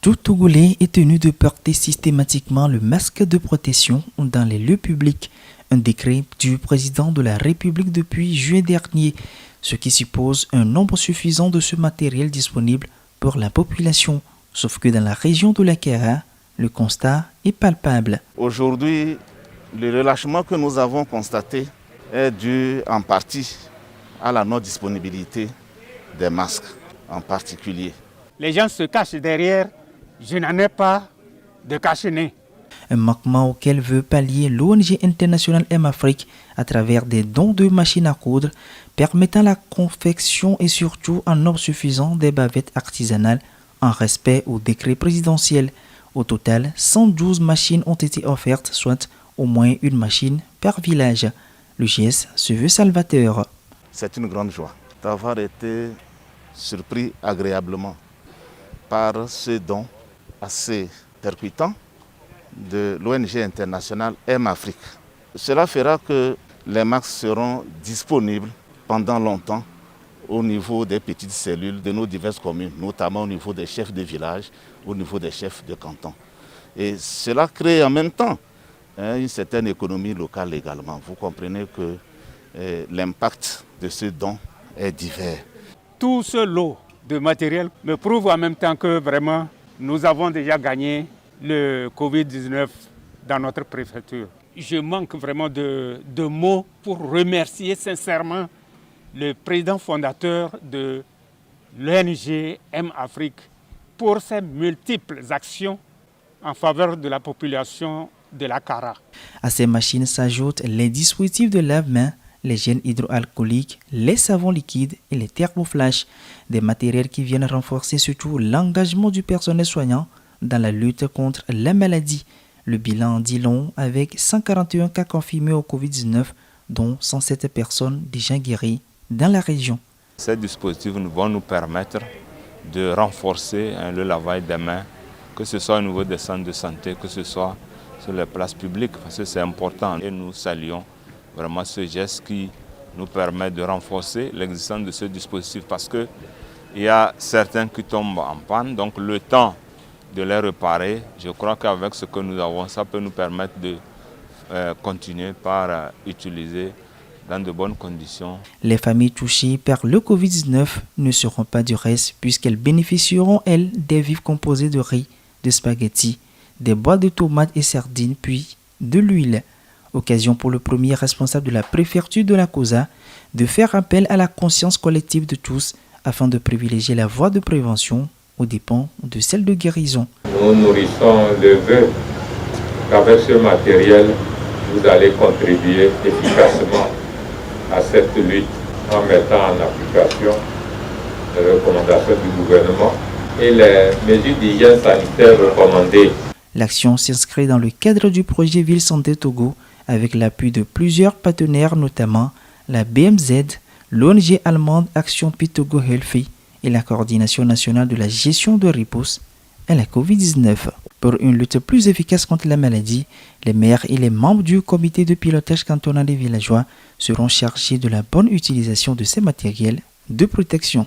Tout Togolais est tenu de porter systématiquement le masque de protection dans les lieux publics, un décret du président de la République depuis juin dernier, ce qui suppose un nombre suffisant de ce matériel disponible pour la population. Sauf que dans la région de l'Akara, le constat est palpable. Aujourd'hui, le relâchement que nous avons constaté est dû en partie à la non-disponibilité des masques en particulier. Les gens se cachent derrière « je n'en ai pas de cache-nez ». Un manquement auquel veut pallier l'ONG internationale M-Afrique à travers des dons de machines à coudre permettant la confection et surtout en nombre suffisant des bavettes artisanales en respect au décret présidentiel. Au total, 112 machines ont été offertes, soit au moins une machine par village. Le geste se veut salvateur. C'est une grande joie d'avoir été surpris agréablement par ce don assez percutant de l'ONG internationale M-Afrique. Cela fera que les masques seront disponibles pendant longtemps au niveau des petites cellules de nos diverses communes, notamment au niveau des chefs de village, au niveau des chefs de canton. Et cela crée en même temps une certaine économie locale également. Vous comprenez que l'impact de ce don est divers. Tout ce lot de matériel me prouve en même temps que vraiment nous avons déjà gagné le Covid-19 dans notre préfecture. Je manque vraiment de mots pour remercier sincèrement le président fondateur de l'ONG M-Afrique pour ses multiples actions en faveur de la population de l'Akara. À ces machines s'ajoutent les dispositifs de lave-mains, les gels hydroalcooliques, les savons liquides et les thermoflash, des matériels qui viennent renforcer surtout l'engagement du personnel soignant dans la lutte contre la maladie. Le bilan dit long avec 141 cas confirmés au Covid-19, dont 107 personnes déjà guéries dans la région. Ces dispositifs vont nous permettre de renforcer le lavage des mains, que ce soit au niveau des centres de santé, que ce soit sur les places publiques, parce que c'est important. Et nous saluons vraiment ce geste qui nous permet de renforcer l'existence de ce dispositif, parce qu'il y a certains qui tombent en panne, donc le temps de les réparer, je crois qu'avec ce que nous avons, ça peut nous permettre de continuer par utiliser dans de bonnes conditions. Les familles touchées par le Covid-19 ne seront pas du reste puisqu'elles bénéficieront, elles, des vivres composés de riz, de spaghettis, des boîtes de tomates et sardines, puis de l'huile. Occasion pour le premier responsable de la préfecture de la COSA de faire appel à la conscience collective de tous afin de privilégier la voie de prévention aux dépens de celle de guérison. Nous nourrissons le vœu qu'avec ce matériel, vous allez contribuer efficacement à cette lutte en mettant en application les recommandations du gouvernement et les mesures d'hygiène sanitaire recommandées. L'action s'inscrit dans le cadre du projet Ville Santé Togo avec l'appui de plusieurs partenaires, notamment la BMZ, l'ONG allemande Action Togo Healthy et la Coordination nationale de la gestion de riposte à la Covid-19. Pour une lutte plus efficace contre la maladie, les maires et les membres du comité de pilotage cantonal des villageois seront chargés de la bonne utilisation de ces matériels de protection.